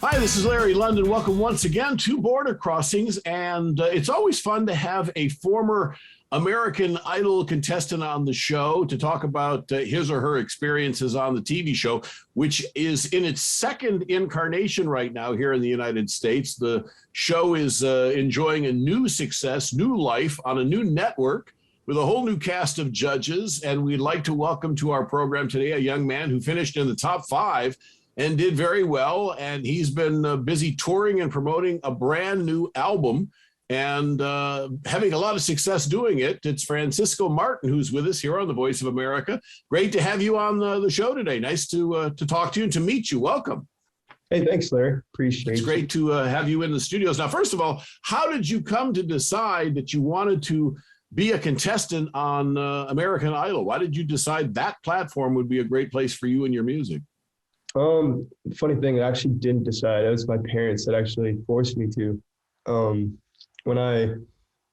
Hi, this is Larry London. Welcome once again to Border Crossings. And it's always fun to have a former American Idol contestant on the show to talk about his or her experiences on the TV show, which is in its second incarnation right now here in the United States. The show is enjoying a new success, new life on a new network with a whole new cast of judges. And we'd like to welcome to our program today a young man who finished in the top 5 and did very well. And he's been busy touring and promoting a brand new album and having a lot of success doing it. It's Francisco Martin, who's with us here on the Voice of America. Great to have you on the show today. Nice to talk to you and to meet you. Welcome. Hey, thanks, Larry. Appreciate it. It's great to have you in the studios. Now, first of all, how did you come to decide that you wanted to be a contestant on American Idol? Why did you decide that platform would be a great place for you and your music? Funny thing, I actually didn't decide. It was my parents that actually forced me to. When I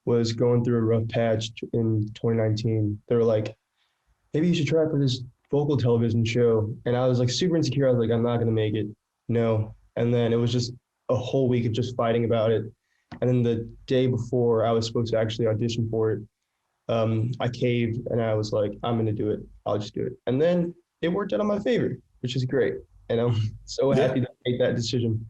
was going through a rough patch in 2019, they were like, maybe you should try for this vocal television show. And I was like super insecure. I was like, I'm not going to make it. No. And then it was just a whole week of just fighting about it. And then the day before I was supposed to actually audition for it, I caved and I was like, I'm going to do it. I'll just do it. And then it worked out in my favor, which is great. And I'm so happy to make that decision.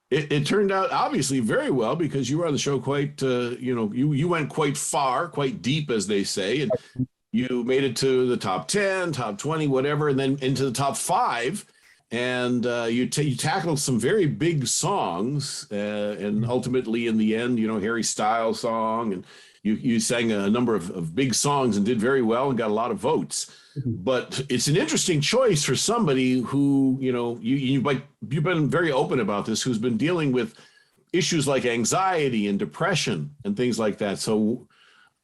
It turned out obviously very well because you were on the show quite, you went quite far, quite deep, as they say, and you made it to the top 10, top 20, whatever, and then into the top 5. And you tackled some very big songs, and ultimately in the end, Harry Styles song, and you sang a number of big songs and did very well and got a lot of votes. But it's an interesting choice for somebody who, you've been very open about this, who's been dealing with issues like anxiety and depression and things like that. So,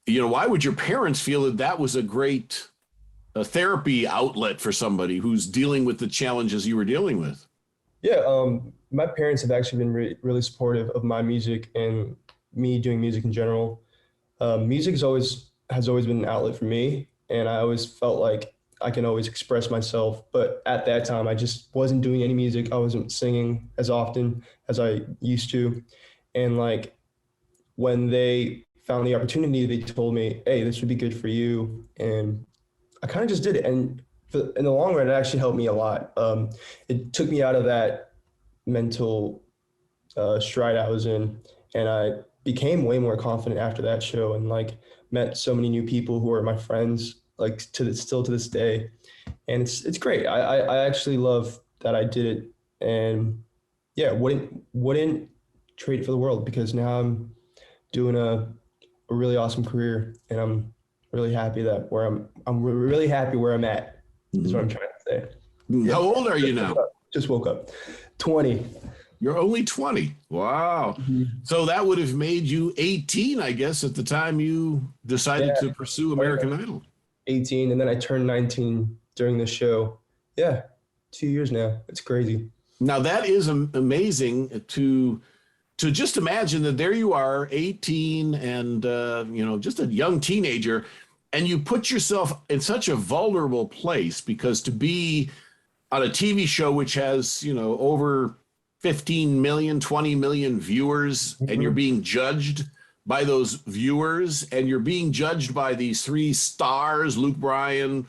why would your parents feel that that was a great therapy outlet for somebody who's dealing with the challenges you were dealing with? Yeah, my parents have actually been really supportive of my music and me doing music in general. Music has always been an outlet for me. And I always felt like I can always express myself. But at that time, I just wasn't doing any music. I wasn't singing as often as I used to. And like when they found the opportunity, they told me, hey, this would be good for you. And I kind of just did it. And in the long run, it actually helped me a lot. It took me out of that mental stride I was in. And I became way more confident after that show and like met so many new people who are my friends, like still to this day. And it's great. I actually love that I did it, and yeah, wouldn't trade it for the world, because now I'm doing a really awesome career, and I'm really happy that I'm really happy where I'm at. Is what I'm trying to say. How old are you now? Just woke up. 20. You're only 20. Wow. So that would have made you 18, I guess, at the time you decided to pursue American Idol. 18, and then I turned 19 during the show. Yeah, 2 years now. It's crazy. Now that is amazing to just imagine that there you are, 18, and just a young teenager, and you put yourself in such a vulnerable place, because to be on a TV show which has, over 15 million, 20 million viewers, and you're being judged by those viewers, and you're being judged by these 3 stars, Luke Bryan,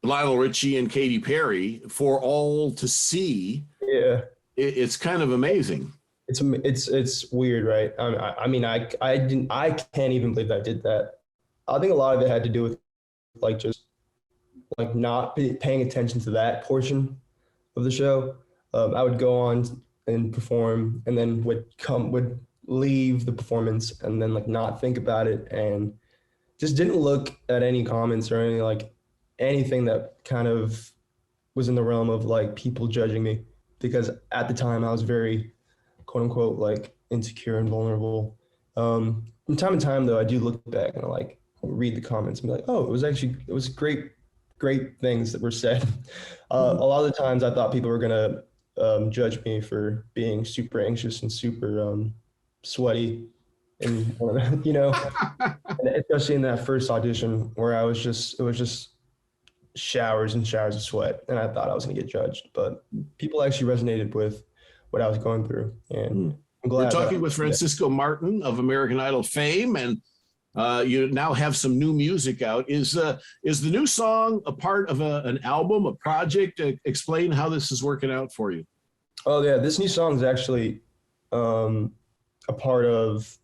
Lionel Richie, and Katy Perry, for all to see. Yeah. It's kind of amazing. It's weird, right? I can't even believe I did that. I think a lot of it had to do with just not paying attention to that portion of the show. I would go on and perform, and then would leave the performance and then not think about it, and just didn't look at any comments or anything that kind of was in the realm of people judging me, because at the time I was very quote unquote insecure and vulnerable. From time to time though, I do look back and read the comments and be like, oh, it was great things that were said. A lot of the times I thought people were gonna judge me for being super anxious and super sweaty, and and especially in that first audition where it was just showers and showers of sweat, and I thought I was gonna get judged. But people actually resonated with what I was going through. And I'm We're glad talking with Francisco Martin of American Idol fame, and you now have some new music out. Is the new song a part of an album, a project? Explain how this is working out for you. Oh yeah, this new song is actually a part of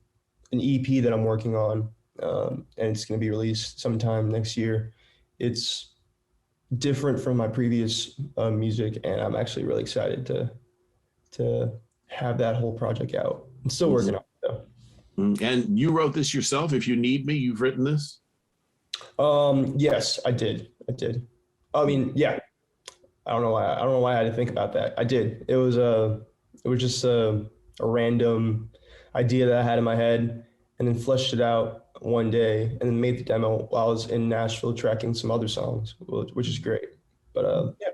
an EP that I'm working on, and it's going to be released sometime next year. It's different from my previous music, and I'm actually really excited to have that whole project out. I'm still working on it though. And you wrote this yourself. If you need me, you've written this. Yes, I did. I mean, yeah. I don't know why I had to think about that. I did. It was just a random idea that I had in my head, and then fleshed it out one day, and then made the demo while I was in Nashville tracking some other songs, which is great. But yeah.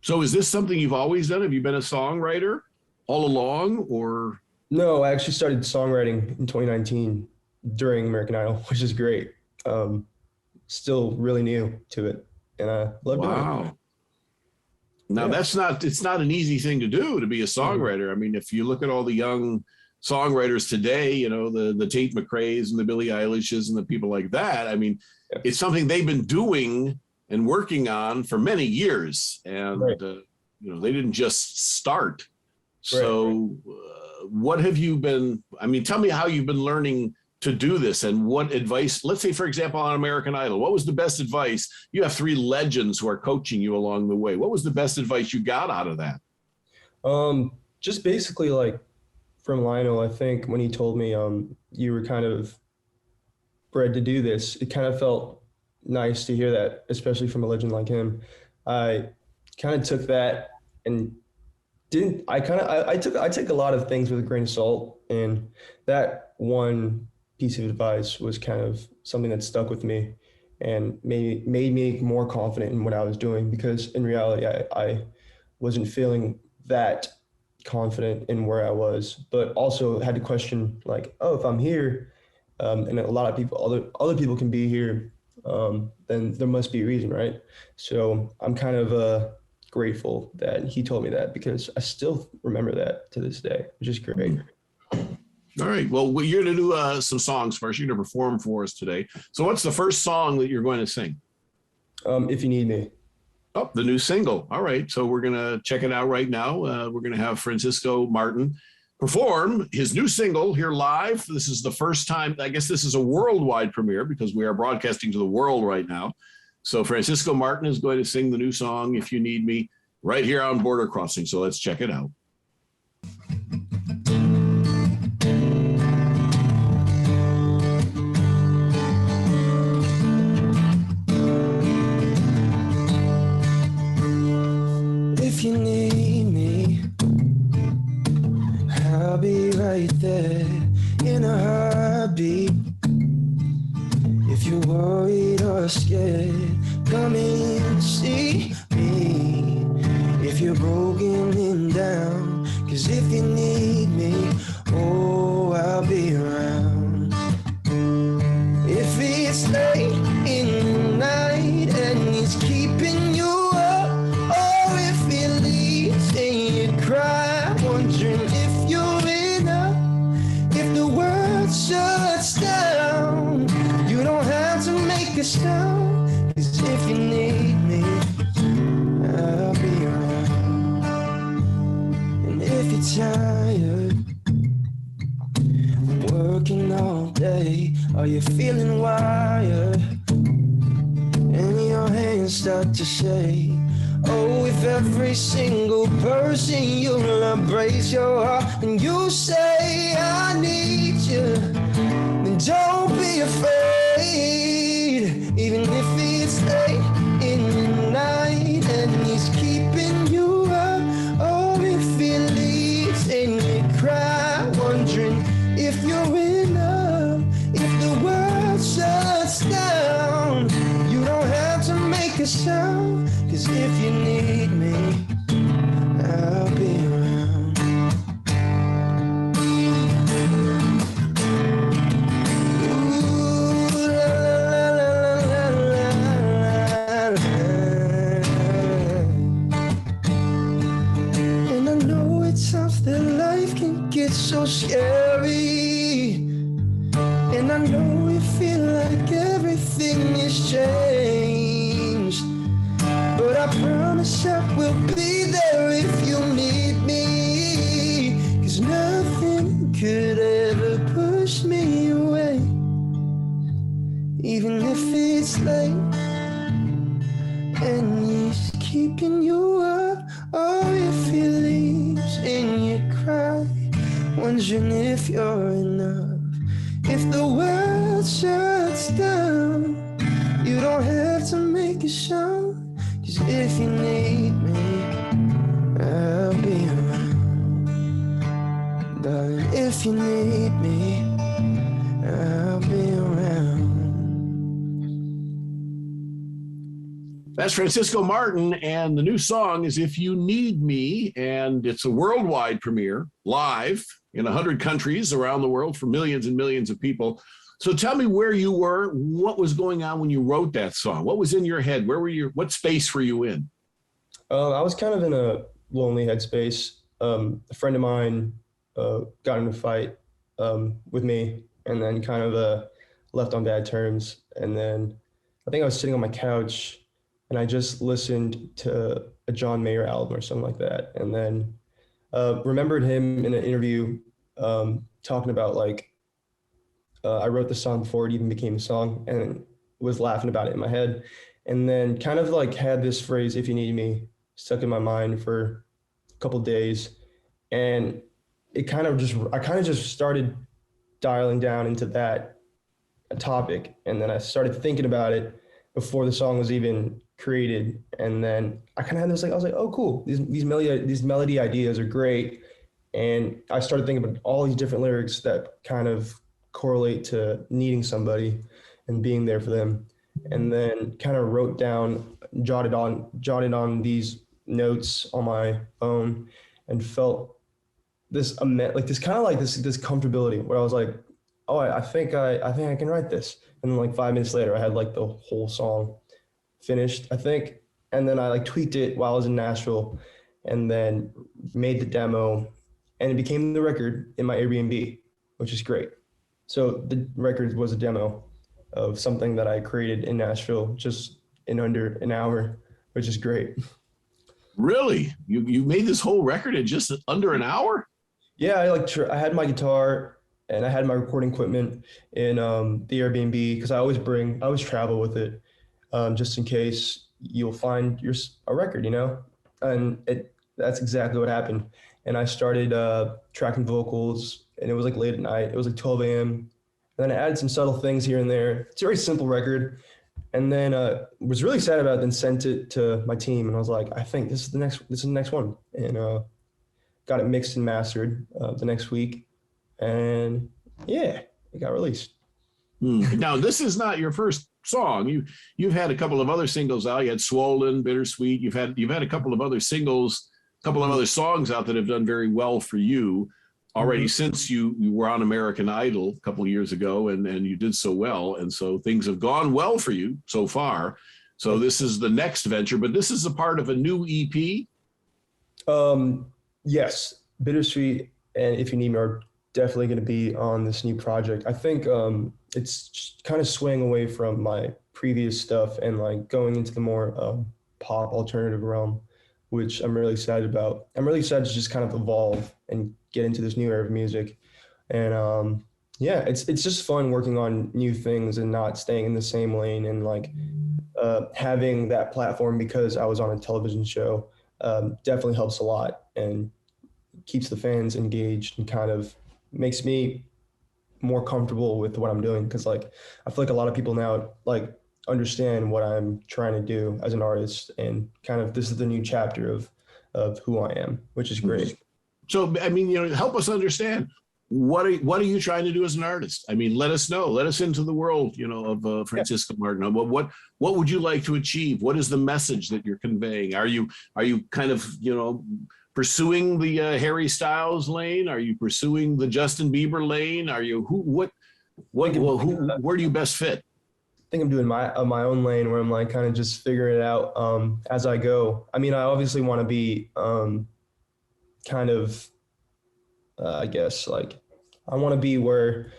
So is this something you've always done? Have you been a songwriter all along, or? No, I actually started songwriting in 2019 during American Idol, which is great. Still really new to it, and I love doing it. Wow. Now it's not an easy thing to do, to be a songwriter. I mean, if you look at all the young songwriters today, you know, the Tate McRae's and the Billie Eilishes and the people like that, I mean, it's something they've been doing and working on for many years. And, you know, they didn't just start. So what have you been, I mean, tell me how you've been learning to do this, and what advice, let's say, for example, on American Idol, what was the best advice? You have 3 legends who are coaching you along the way. What was the best advice you got out of that? Just basically like from Lionel, I think when he told me you were kind of bred to do this, it kind of felt nice to hear that, especially from a legend like him. I kind of took that and I take a lot of things with a grain of salt, and that one piece of advice was kind of something that stuck with me and made me more confident in what I was doing, because in reality, I wasn't feeling that confident in where I was, but also had to question like, oh, if I'm here, and a lot of people, other people can be here, then there must be a reason, right? So I'm kind of grateful that he told me that, because I still remember that to this day, which is great. All right. Well, you're going to do some songs for us. You're going to perform for us today. So what's the first song that you're going to sing? If You Need Me. Oh, the new single. All right. So we're going to check it out right now. We're going to have Francisco Martin perform his new single here live. This is the first time, I guess this is a worldwide premiere, because we are broadcasting to the world right now. So Francisco Martin is going to sing the new song, If You Need Me, right here on Border Crossing. So let's check it out. If you need me, I'll be right there in a heartbeat. If you're worried or scared, come and see me. If you're broken and down, 'cause if you need me, oh, I'll be around. If it's late in the night and it's keeping you up, or if it leaves and you cry, wondering if you're enough. If the world shuts down, you don't have to make a sound, 'cause if you need me, I'll be around. And if you're tired, working all day, are you feeling wired, and your hands start to shake? Oh, if every single person you embrace your heart and you say, I need you, then don't be afraid. Even if it's late in the night and he's keeping you up, or if he leaves and you cry, wondering if you're enough. If the world shuts down, you don't have to make a sound, 'cause if you need me, I'll be around. Ooh, la, la, la, la, la, la, la. And I know it's tough it's so scary. And I know you feel like everything is changed, but I promise I will be there if you need me. 'Cause nothing could ever push me away, even if it's late and he's keeping you up. Or if he leaves and you cry, wondering if you're enough. If the world shuts down, you don't have to make a sound. 'Cause if you need me, I'll be around. Darling, if you need me, I'll be around. That's Francisco Martin, and the new song is If You Need Me, and it's a worldwide premiere, live in 100 countries around the world for millions and millions of people. So tell me where you were, what was going on when you wrote that song? What was in your head? Where were you? What space were you in? I was kind of in a lonely headspace. A friend of mine got in a fight with me, and then kind of left on bad terms. And then I think I was sitting on my couch, and I just listened to a John Mayer album or something like that, and then remembered him in an interview talking about like I wrote the song before it even became a song, and was laughing about it in my head, and then kind of like had this phrase "if you need me" stuck in my mind for a couple days, and I kind of just started dialing down into that topic, and then I started thinking about it before the song was even created, and then I kind of had this like I was like, oh cool, these melody ideas are great, and I started thinking about all these different lyrics that kind of correlate to needing somebody and being there for them, and then kind of wrote down, jotted on these notes on my phone, and felt this this kind of like this comfortability where I was like, oh, I think I can write this, and then like 5 minutes later I had like the whole song finished, I think. And then I like tweaked it while I was in Nashville, and then made the demo, and it became the record in my Airbnb, which is great. So the record was a demo of something that I created in Nashville just in under an hour, which is great. Really? You made this whole record in just under an hour? Yeah, I had my guitar and I had my recording equipment in the Airbnb, because I always travel with it, just in case you'll find a record, and that's exactly what happened. And I started tracking vocals, and it was like late at night. It was like 12 a.m. And then I added some subtle things here and there. It's a very simple record. And then was really sad about it, then sent it to my team, and I was like, I think this is the next one. And got it mixed and mastered the next week. And yeah, it got released. Now, this is not your first song. You've had a couple of other singles out. You had Swollen, Bittersweet. You've had a couple of other singles, a couple of other songs out that have done very well for you already, since you were on American Idol a couple of years ago, and you did so well. And so things have gone well for you so far. So this is the next venture, but this is a part of a new EP. Yes, Bittersweet and If You Need Me are definitely going to be on this new project. I think it's kind of swaying away from my previous stuff and like going into the more pop alternative realm, which I'm really excited about. I'm really excited to just kind of evolve and get into this new era of music. And yeah, it's just fun working on new things and not staying in the same lane, and like having that platform because I was on a television show definitely helps a lot and keeps the fans engaged and kind of makes me more comfortable with what I'm doing, because like I feel like a lot of people now like understand what I'm trying to do as an artist, and kind of this is the new chapter of who I am, which is great. So I mean, help us understand, what are you trying to do as an artist? I mean, let us know, let us into the world, of Francisco Martin. What would you like to achieve? What is the message that you're conveying? Are you kind of pursuing the Harry Styles lane? Are you pursuing the Justin Bieber lane? Are you where do you best fit? I think I'm doing my own lane, where I'm like kind of just figuring it out as I go. I mean, I obviously want to be kind of I guess like I want to be where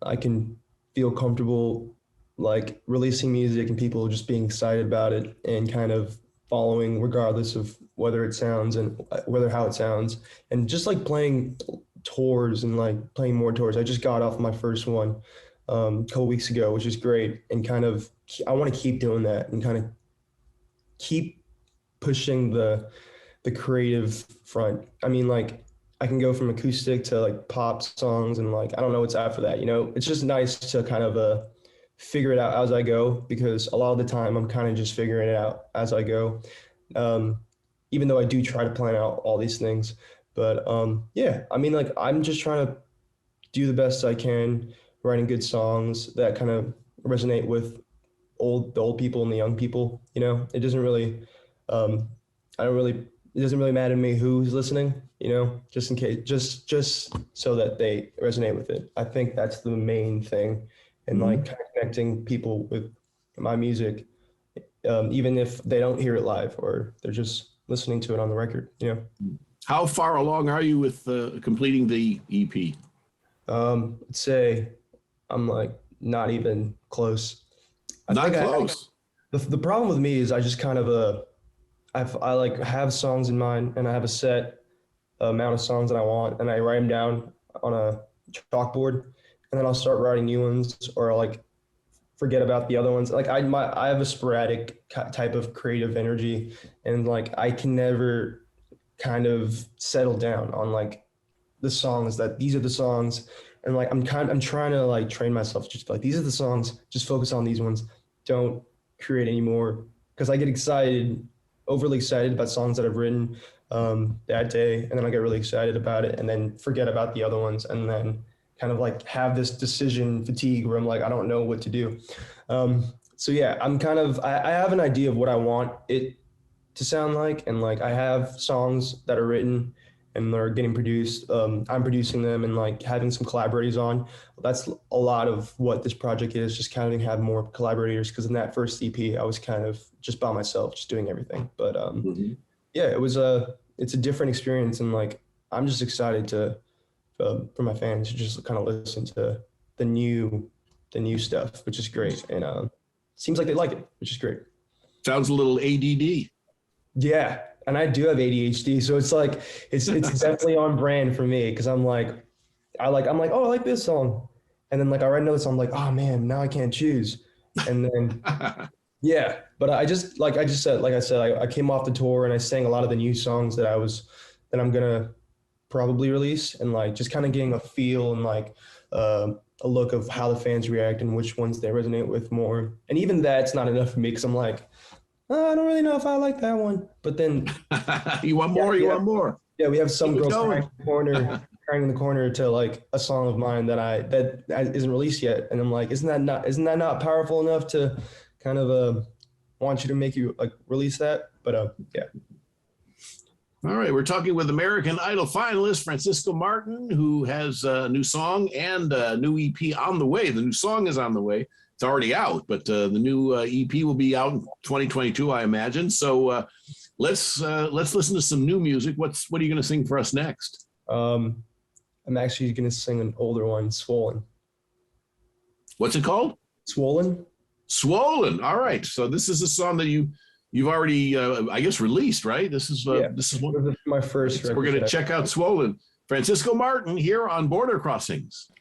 I can feel comfortable like releasing music and people just being excited about it and kind of following regardless of whether it sounds and whether how it sounds and just like playing tours and like playing more tours. I just got off my first one a couple weeks ago, which is great and kind of I want to keep doing that and kind of keep pushing the creative front. I mean, like I can go from acoustic to like pop songs and like I don't know what's after that. You know, it's just nice to kind of figure it out as I go because a lot of the time I'm kind of just figuring it out as I go. Um, Even though I do try to plan out all these things, but yeah, I mean, like I'm just trying to do the best I can, writing good songs that kind of resonate with the old people and the young people. You know, it doesn't really, um, I don't really, it doesn't really matter to me who's listening. You know, just in case, just so that they resonate with it. I think that's the main thing, and like Mhm. kind of connecting people with my music, even if they don't hear it live or they're just listening to it on the record. You know, How far along are you with completing the EP? I'd say I'm like not even close. I Not think close. the problem with me is I just kind of I like have songs in mind and I have a set amount of songs that I want and I write them down on a chalkboard and then I'll start writing new ones or I'll, like forget about the other ones. Like I have a sporadic type of creative energy and like I can never kind of settle down on like the songs that these are the songs and like I'm trying to like train myself just like these are the songs, just focus on these ones. Don't create anymore because I get excited, overly excited about songs that I've written that day, and then I get really excited about it, and then forget about the other ones, and then kind of like have this decision fatigue where I'm like I don't know what to do. So yeah, I have an idea of what I want it to sound like, and like I have songs that are written and they're getting produced. I'm producing them and like having some collaborators on. That's a lot of what this project is. Just kind of have more collaborators because in that first EP I was kind of just by myself, just doing everything. But Mhm. yeah, it's a different experience and like I'm just excited to for my fans to just kind of listen to the new the new stuff, which is great. And seems like they like it, which is great. Sounds a little ADD. Yeah, and I do have ADHD, so it's like it's definitely on brand for me because I'm like oh I like this song, and then like I write another song I'm like oh man now I can't choose, and then yeah, but I just said like I said I came off the tour and I sang a lot of the new songs that I'm gonna probably release and like just kind of getting a feel and like a look of how the fans react and which ones they resonate with more, and even that's not enough for me because I'm like I don't really know if I like that one. But then, You want yeah, more? You want more? yeah, we have Keep some it girl going. crying in the corner to like a song of mine that isn't released yet, and I'm like, isn't that not powerful enough to kind of want you to make you like release that? But yeah, All right, we're talking with American Idol finalist Francisco Martin, who has a new song and a new EP on the way. The new song is on the way. It's already out, but the new EP will be out in 2022, I imagine. So let's listen to some new music. What are you going to sing for us next? um, I'm actually gonna sing an older one, "Swollen." What's it called? Swollen. Swollen. All right. So this is a song that you've already, I guess, released, right? Yeah, This is one. this is my All first right, so we're record going to that check out Swollen. Francisco Martin here on Border Crossings.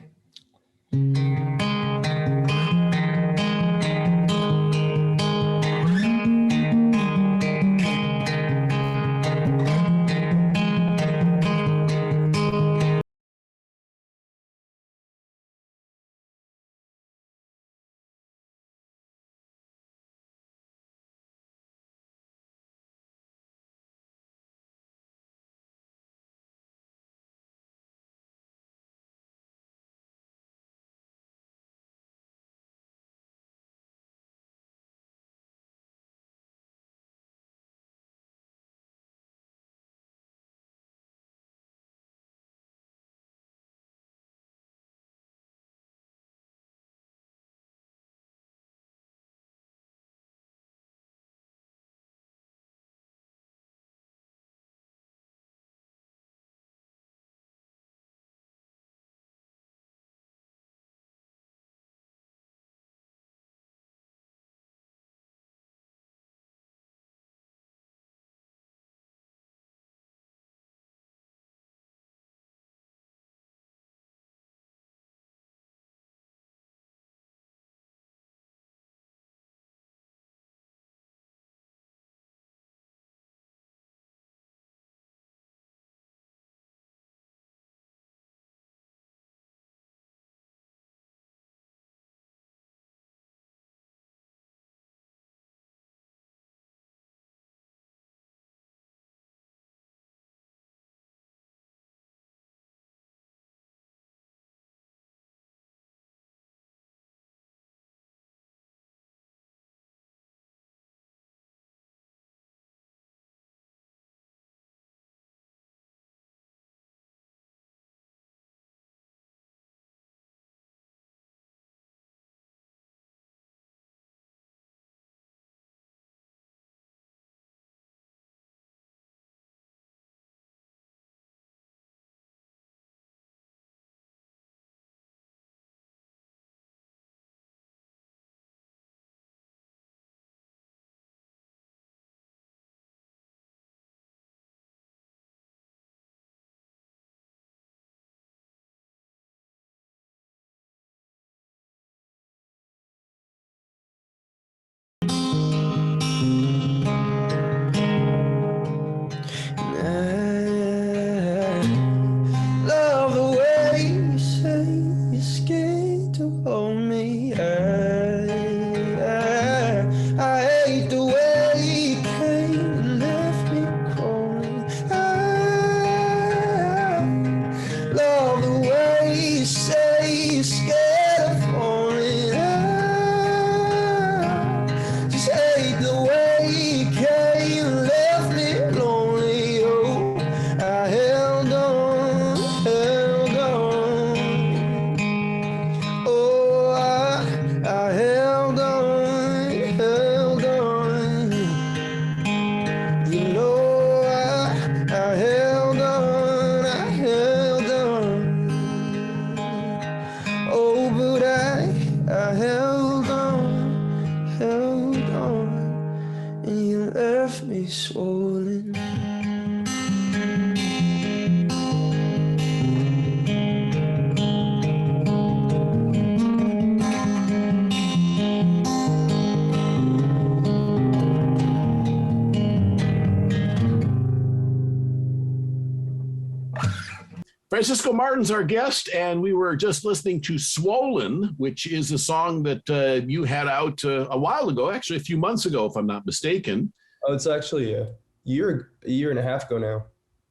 Francisco Martin's our guest, and we were just listening to Swollen, which is a song that you had out a while ago, actually a few months ago, if I'm not mistaken. Oh, it's actually a year and a half ago now.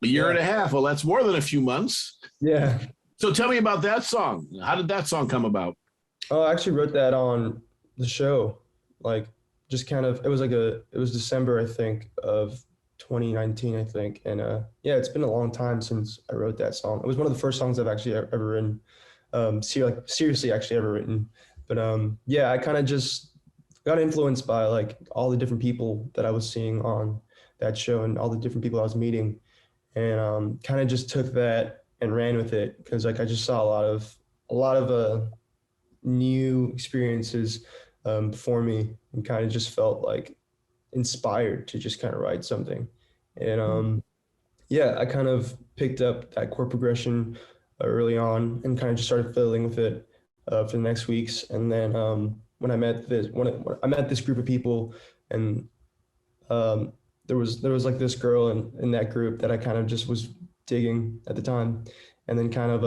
A year and a half. Well, that's more than a few months. Yeah. So tell me about that song. How did that song come about? Oh, I actually wrote that on the show. Like, just kind of, it was December, I think, of 2019, I think. And yeah, it's been a long time since I wrote that song. It was one of the first songs I've actually ever written. Seriously actually ever written. But yeah, I kind of just got influenced by like all the different people that I was seeing on that show and all the different people I was meeting. And kind of just took that and ran with it because like I just saw a lot of new experiences for me and kind of just felt like inspired to just kind of write something. And yeah, I kind of picked up that chord progression early on and kind of just started fiddling with it for the next weeks. And then when I met when I met this group of people, and there was like this girl in that group that I kind of just was digging at the time, and then kind of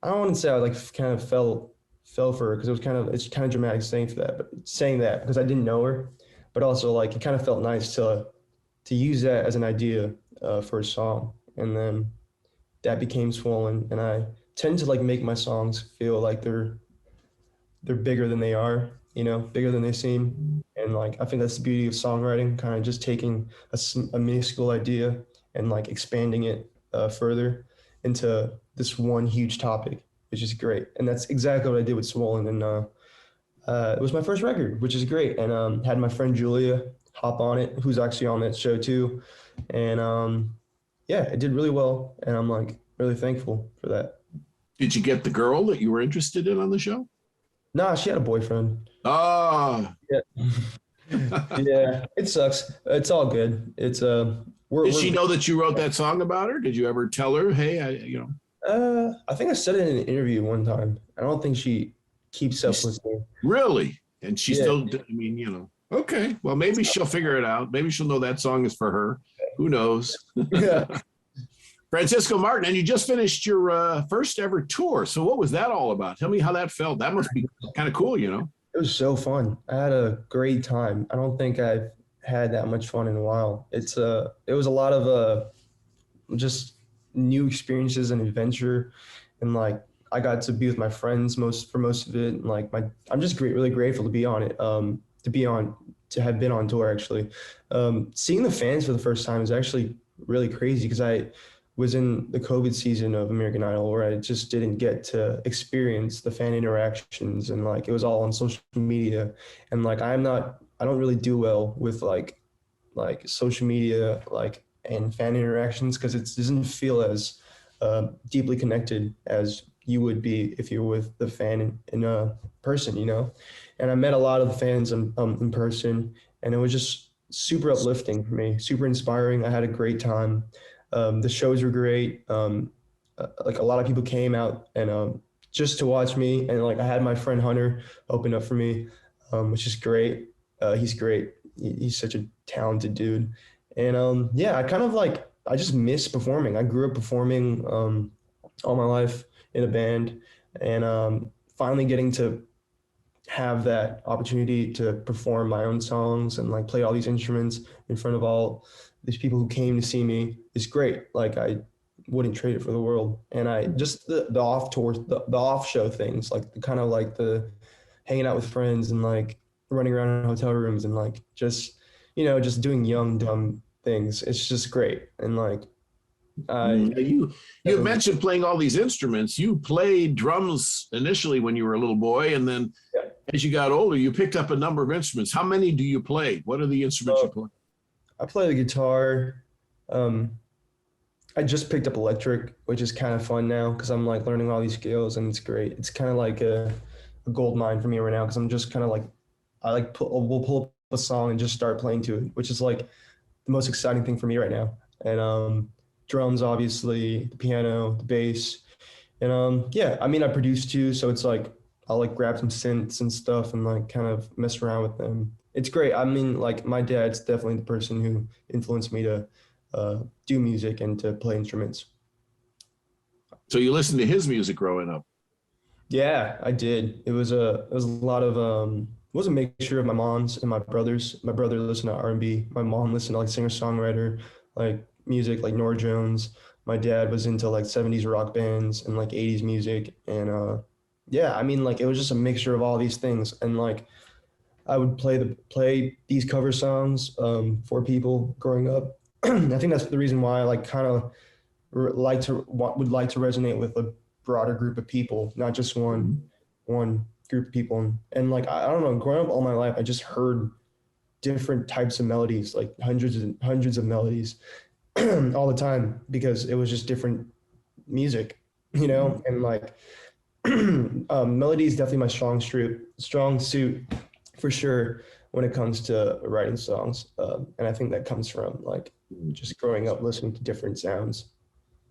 I don't want to say I like kind of fell for her because it's kind of dramatic saying that because I didn't know her, but also like it kind of felt nice to use that as an idea for a song, and then that became Swollen. And I tend to like make my songs feel like they're bigger than they are, bigger than they seem. And like I think that's the beauty of songwriting, kind of just taking a minuscule idea and like expanding it further into this one huge topic, which is great. And that's exactly what I did with Swollen. And it was my first record, which is great. And had my friend Julia hop on it, who's actually on that show too. And yeah, it did really well. And I'm like really thankful for that. Did you get the girl that you were interested in on the show? Nah, she had a boyfriend. Ah. Yeah. Yeah, it sucks. It's all good. It's Did she know that you wrote that song about her? Did you ever tell her, hey, I think I said it in an interview one time. I don't think she keeps up with me. Really? And she Yeah. still, I mean, okay. Well, maybe she'll figure it out. Maybe she'll know that song is for her. Who knows? Yeah. Francisco Martin, and you just finished your first ever tour. So what was that all about? Tell me how that felt. That must be kind of cool, It was so fun. I had a great time. I don't think I've had that much fun in a while. It was a lot of just new experiences and adventure, and like I got to be with my friends for most of it. And like I'm just really grateful to be on it. To have been on tour actually. Seeing the fans for the first time is actually really crazy because I was in the COVID season of American Idol where I just didn't get to experience the fan interactions, and like it was all on social media. And like I don't really do well with like social media and fan interactions because it doesn't feel as deeply connected as you would be if you're with the fan in a person, And I met a lot of the fans in person, and it was just super uplifting for me, super inspiring. I had a great time. The shows were great. Like a lot of people came out and just to watch me, and like I had my friend Hunter open up for me, which is great. He's great. He's such a talented dude. And yeah, I just miss performing. I grew up performing all my life in a band, and finally getting to have that opportunity to perform my own songs and like play all these instruments in front of all these people who came to see me is great. Like I wouldn't trade it for the world. And I just the off tour, the off show things, like the kind of like the hanging out with friends and like running around in hotel rooms and like just just doing young dumb things. It's just great. And like you mentioned playing all these instruments. You played drums initially when you were a little boy, and then as you got older, you picked up a number of instruments. How many do you play? What are the instruments you play? I play the guitar. I just picked up electric, which is kind of fun now because I'm like learning all these scales, and it's great. It's kind of like a gold mine for me right now because I'm just kind of like we'll pull up a song and just start playing to it, which is like the most exciting thing for me right now. And drums, obviously, the piano, the bass, and yeah, I mean I produce too, so it's like I'll like grab some synths and stuff and like kind of mess around with them. It's great. I mean, like my dad's definitely the person who influenced me to do music and to play instruments. So you listened to his music growing up. Yeah, I did. It was a lot of it was a mixture of my mom's and my brother's. My brother listened to R&B. My mom listened to like singer-songwriter, like music like Norah Jones. My dad was into like 70s rock bands and like 80s music. And yeah, I mean like it was just a mixture of all these things. And like I would play these cover songs for people growing up. I think that's the reason why I like kind of would like to resonate with a broader group of people, not just one group of people. And like I don't know, growing up all my life, I just heard different types of melodies, like hundreds and hundreds of melodies all the time, because it was just different music, you know. And like melody is definitely my strong suit for sure when it comes to writing songs. And I think that comes from like just growing up listening to different sounds.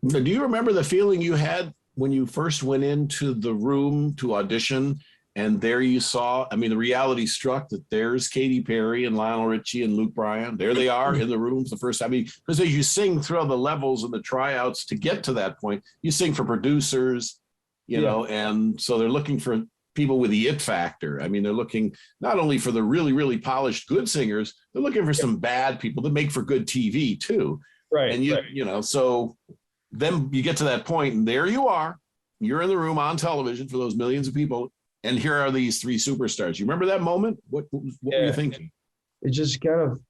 Do you remember the feeling you had when you first went into the room to audition and there you saw, I mean, the reality struck that there's Katy Perry and Lionel Richie and Luke Bryan. There they are in the rooms the first time. I mean, because as you sing through the levels and the tryouts to get to that point, you sing for producers, you know, and so they're looking for people with the it factor. I mean, they're looking not only for the really, really polished good singers, they're looking for some bad people that make for good TV too. Right. And you know, so then you get to that point and there you are, you're in the room on television for those millions of people. And here are these three superstars. You remember that moment? What were you thinking? It just kind of,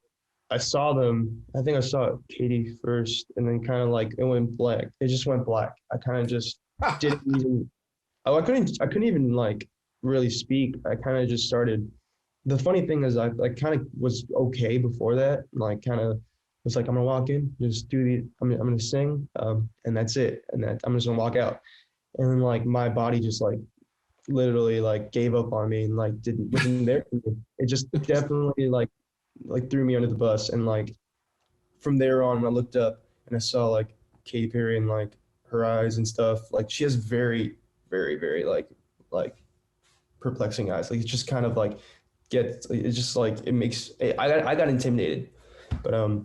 I saw them. I think I saw Katie first, and then kind of like it went black. It just went black. I kind of just didn't even. Oh, I couldn't even like really speak. I kind of just started. The funny thing is, I kind of was okay before that. Like kind of was like, I'm gonna walk in, just do the. I'm gonna sing, and that's it. And that I'm just gonna walk out. And then like my body just like literally like gave up on me and like wasn't there for me. It just definitely like threw me under the bus. And like from there on, when I looked up and I saw like Katy Perry and like her eyes and stuff, like she has very, very, very like perplexing eyes. Like it's just kind of like it's just like it makes I got intimidated, but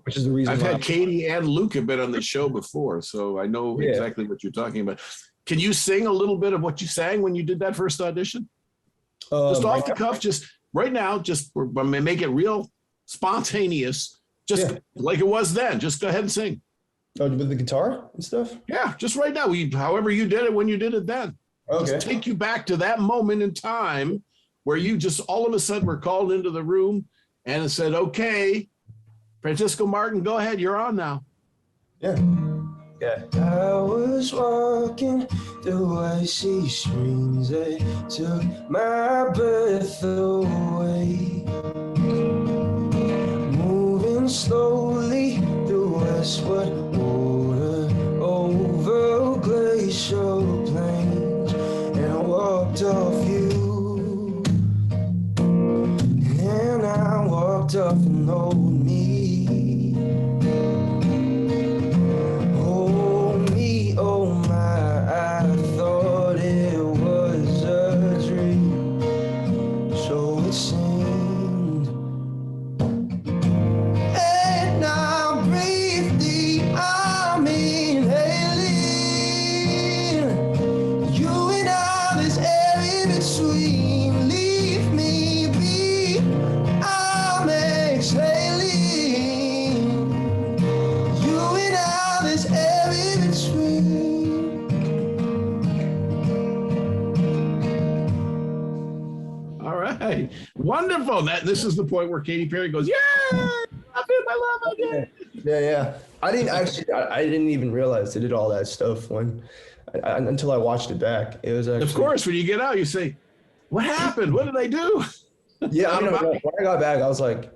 which is the reason I've had Katie and Luke have been on the show before, so I know exactly what you're talking about. Can you sing a little bit of what you sang when you did that first audition? Just off the cuff, just right now, just I'm gonna make it real spontaneous, just like it was then. Just go ahead and sing. Oh, with the guitar and stuff? Yeah, just right now. However you did it when you did it then. Okay. Just take you back to that moment in time where you just all of a sudden were called into the room and it said, okay, Francisco Martin, go ahead, you're on now. Yeah. Yeah. I was walking through icy streams that took my breath away. Moving slowly through westward water over glacial plains, and I walked off you, and I walked off an old me. Oh my, I thought it was a dream, so it seemed. And I breathe deep, I'm inhaling. You and I, there's air in between. Leave me be, I'm exhaling. You and I, there's air in between. Right. Wonderful. This is the point where Katy Perry goes, yeah, I feel my love again. Yeah. I didn't even realize they did all that stuff until I watched it back. It was actually, Of course, when you get out, you say, what happened? What did they do? yeah. I mean, when I got back, I was like,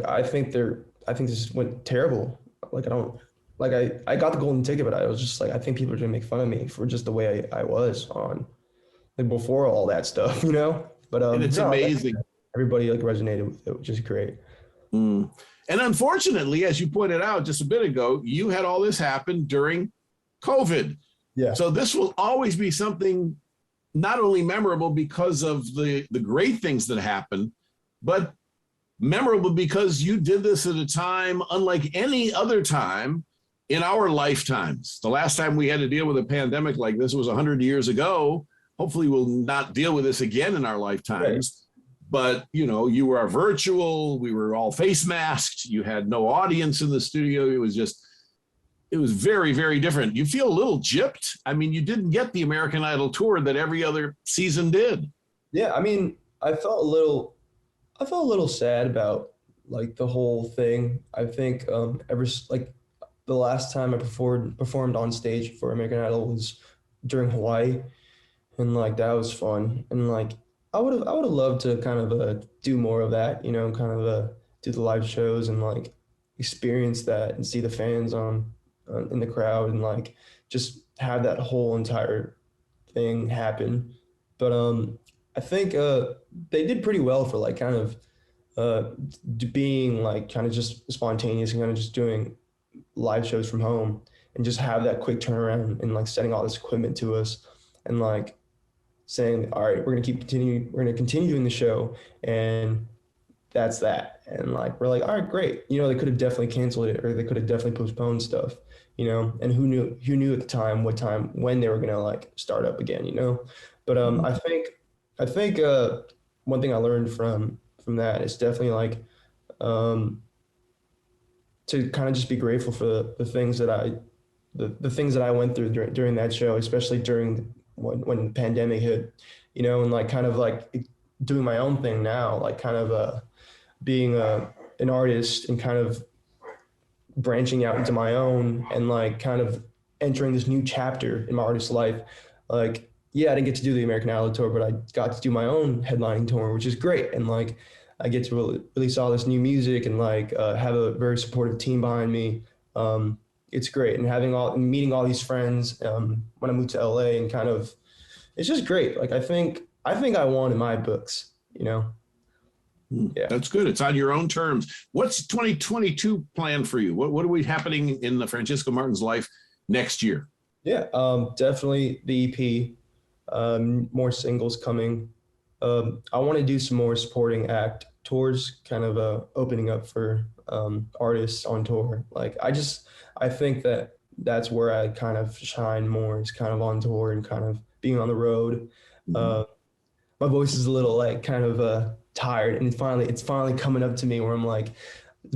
I think this went terrible. Like, I got the golden ticket, but I was just like, I think people are gonna make fun of me for just the way I was on, like, before all that stuff, you know? But and it's amazing. Everybody like resonated with it, which is great. And unfortunately, as you pointed out just a bit ago, you had all this happen during COVID. Yeah. So this will always be something not only memorable because of the great things that happened, but memorable because you did this at a time unlike any other time in our lifetimes. The last time we had to deal with a pandemic like this was 100 years ago. Hopefully we'll not deal with this again in our lifetimes. Right. But, you know, you were virtual. We were all face masked. You had no audience in the studio. It was very, very different. You feel a little gypped. I mean, you didn't get the American Idol tour that every other season did. Yeah, I mean, I felt a little sad about like the whole thing. I think like the last time I performed on stage for American Idol was during Hawaii, and like that was fun. And like I would have loved to kind of do more of that, you know, kind of do the live shows and like experience that and see the fans in the crowd and like just have that whole entire thing happen. But I think they did pretty well for like kind of being like kind of just spontaneous and kind of just doing live shows from home and just have that quick turnaround and like setting all this equipment to us and like saying, all right, we're gonna continue doing the show, and that's that. And like we're like, all right, great. You know, they could have definitely canceled it, or they could have definitely postponed stuff, you know, and who knew at the time when they were gonna like start up again, you know. But I think one thing I learned from that is definitely like to kind of just be grateful for the things that I went through during that show, especially during when the pandemic hit, you know, and like kind of like doing my own thing now, like kind of being an artist and kind of branching out into my own and like kind of entering this new chapter in my artist's life. Like, yeah, I didn't get to do the American Idol tour, but I got to do my own headlining tour, which is great. And like, I get to release all this new music and like have a very supportive team behind me. It's great. And meeting all these friends when I moved to LA and kind of, it's just great. Like, I think I won in my books, you know? Yeah. That's good. It's on your own terms. What's 2022 plan for you? What are we happening in the Francisco Martin's life next year? Yeah, definitely the EP, more singles coming. I want to do some more supporting act tours, kind of opening up for artists on tour. Like I think that's where I kind of shine more, is kind of on tour and kind of being on the road. Mm-hmm. My voice is a little like kind of tired, and it's finally coming up to me where I'm like,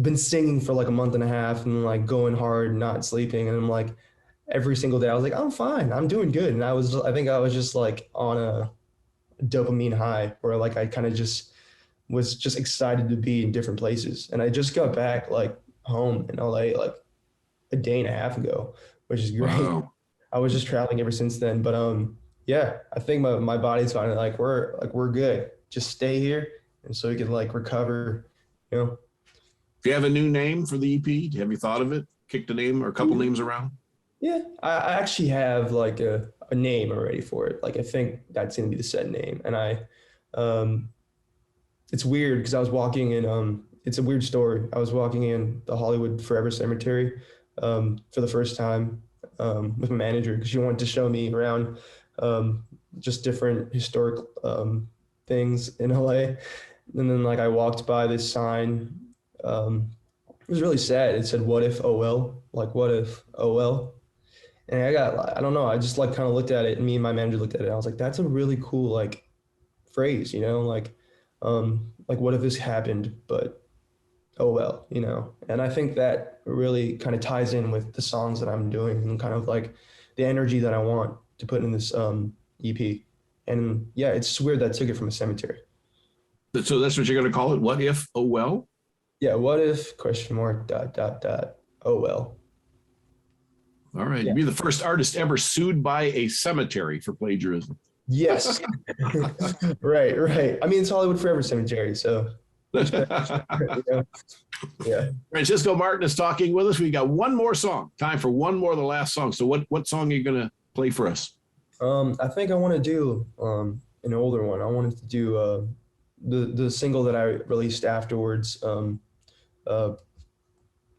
been singing for like a month and a half and like going hard, not sleeping, and I'm like every single day I was like, I'm fine, I'm doing good, and I think I was just like on a dopamine high where like I kind of just was just excited to be in different places. And I just got back like home in LA like a day and a half ago, which is great. Wow. I was just traveling ever since then, but yeah, I think my body's finally like we're good, just stay here, and so we can like recover, you know. Do you have a new name for the EP? Have you thought of it? Kicked a name or a couple names around? Yeah, I actually have like a name already for it. Like I think that's gonna be the set name. And it's weird because I was walking in it's a weird story. I was walking in the Hollywood Forever Cemetery for the first time with my manager, because she wanted to show me around just different historic things in LA. And then like I walked by this sign. It was really sad. It said, "What if, oh well," like what if, oh well. And I don't know, I just like kind of looked at it, and me and my manager looked at it, and I was like, that's a really cool like phrase, you know, like what if this happened, but oh well, you know. And I think that really kind of ties in with the songs that I'm doing and kind of like the energy that I want to put in this EP. And yeah, it's weird that I took it from a cemetery. So that's what you're going to call it? What if, oh well? Yeah, what if, ? Oh well. All right. Yeah. You'd be the first artist ever sued by a cemetery for plagiarism. Yes. Right. I mean, it's Hollywood Forever Cemetery, so. Yeah. Francisco Martin is talking with us. We got one more song. Time for one more, the last song. So what song are you going to play for us? I think I want to do an older one. I wanted to do the single that I released afterwards,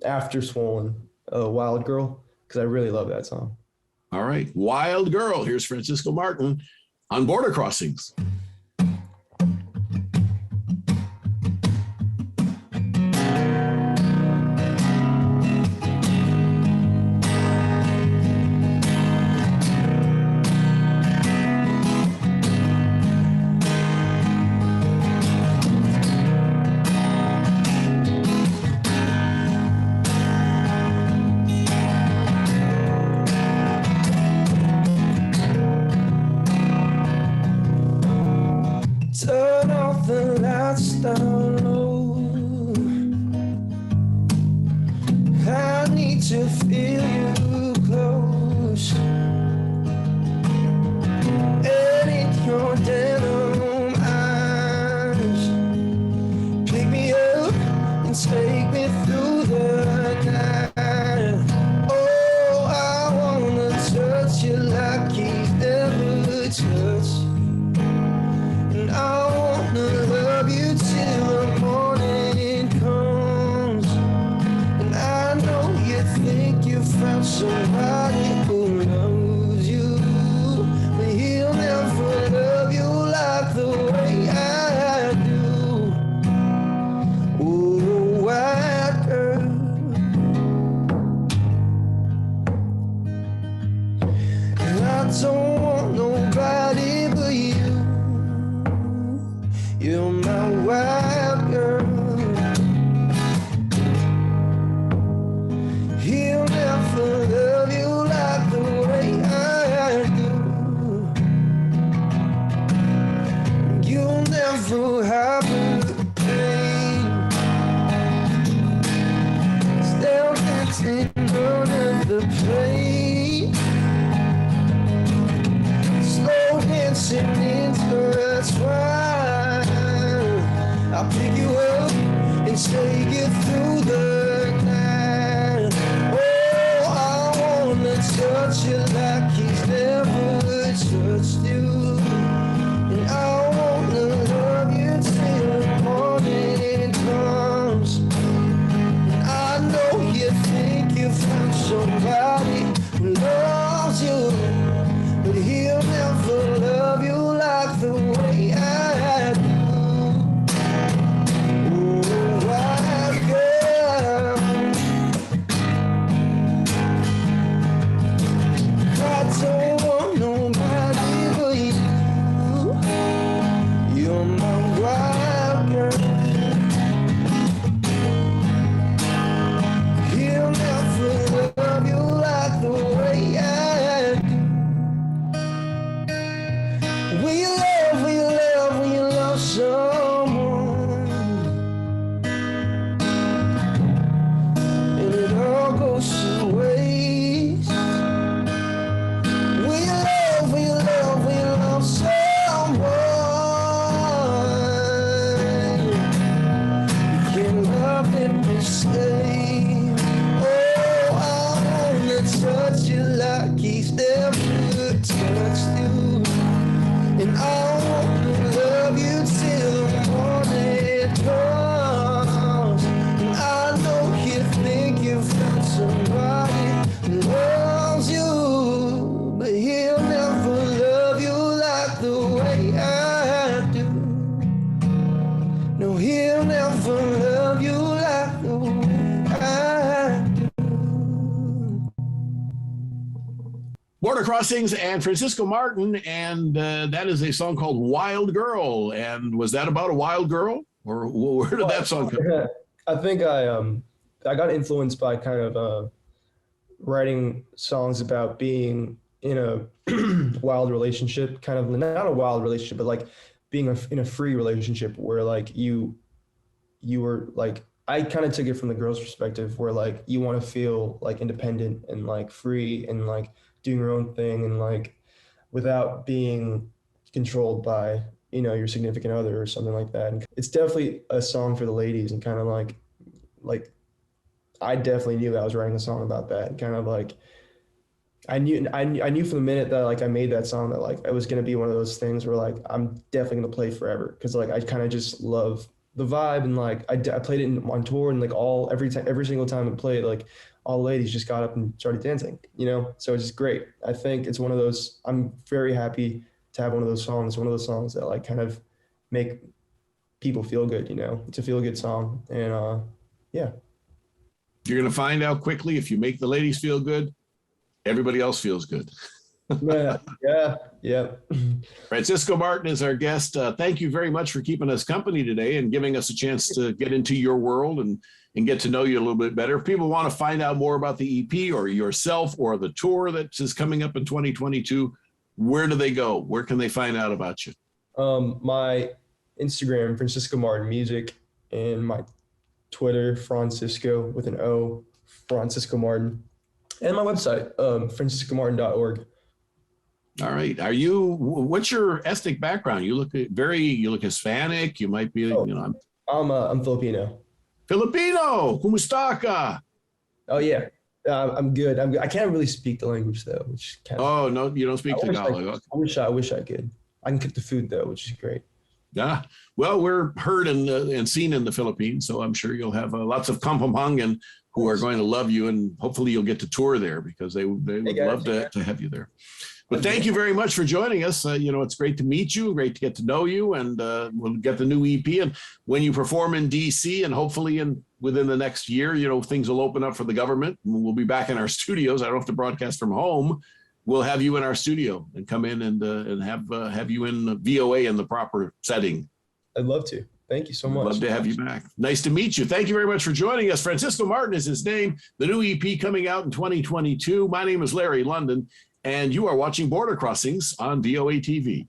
after Swollen, Wild Girl, because I really love that song. All right. Wild Girl. Here's Francisco Martin on Border Crossings. lights down low. I need to feel you close. And in your denim eyes, pick me up and take me through the night. Oh, I wanna touch you like he's never touched. And I wanna love you till the morning comes. And I know you think you found somebody who loves you, but he'll never love you like the way I do. Oh, white girl. And I don't want nobody but you. You're my wild girl. He'll never love you like the way I do. You'll never have the pain. Still dancing under the plane. Slow dancing into the twine. I'll pick you up and take you through the night. Oh, I wanna touch you like he's never touched you. And I wanna love you till the morning comes. And I know you think you found somebody who loves you, but he'll never love you like the way I do. Oh, white girl, I don't want nobody but you. You're my wild girl. He'll never love you like the way I do. When you love someone, and it all goes to waste. When you love someone, you can love them and stay. Oh, I wanna touch you like he's never touched you. And I wanna love you till the morning comes. And I know you think you found somebody who loves you, but he'll never love you like the way I do. No, he'll never love you like the way I do. Border Crossings and Francisco Martin, and that is a song called Wild Girl. And was that about a wild girl, or where did that song come from? I think I got influenced by kind of writing songs about being in a wild relationship, kind of not a wild relationship, but like being in a free relationship where like you were like, I kind of took it from the girl's perspective where like you want to feel like independent and like free and like doing your own thing and like without being controlled by, you know, your significant other or something like that. And it's definitely a song for the ladies and kind of like I definitely knew I was writing a song about that. Kind of like I knew from the minute that like I made that song that like it was gonna be one of those things where like I'm definitely gonna play forever because like I kind of just love the vibe and like I played it on tour and like every single time I played like all the ladies just got up and started dancing, you know. So it's just great. I think it's one of those. I'm very happy to have one of those songs that like kind of make people feel good, you know. It's a feel good song and yeah. You're going to find out quickly if you make the ladies feel good, everybody else feels good. Yeah. Francisco Martin is our guest. Thank you very much for keeping us company today and giving us a chance to get into your world and get to know you a little bit better. If people want to find out more about the EP or yourself or the tour that is coming up in 2022, where do they go? Where can they find out about you? My Instagram, Francisco Martin Music, and my Twitter, Francisco with an O, Francisco Martin, and my website, franciscomartin.org. All right. What's your ethnic background? You look Hispanic. You might be, I'm Filipino. Filipino. Kumusta ka? Oh yeah, I'm good. I can't really speak the language though, which kind of. Oh no, you don't speak Tagalog. I wish I could. I can cook the food though, which is great. Yeah. Well, we're heard and seen in the Philippines, so I'm sure you'll have lots of Kapampangan who are going to love you, and hopefully you'll get to tour there because they would love to have you there. But thank you very much for joining us. It's great to meet you, great to get to know you, and we'll get the new EP. And when you perform in DC, and hopefully within the next year, things will open up for the government. And we'll be back in our studios. I don't have to broadcast from home. We'll have you in our studio and come in and have you in VOA in the proper setting. I'd love to. Thank you so much. Love to have you back. Nice to meet you. Thank you very much for joining us. Francisco Martin is his name. The new EP coming out in 2022. My name is Larry London, and you are watching Border Crossings on VOA TV.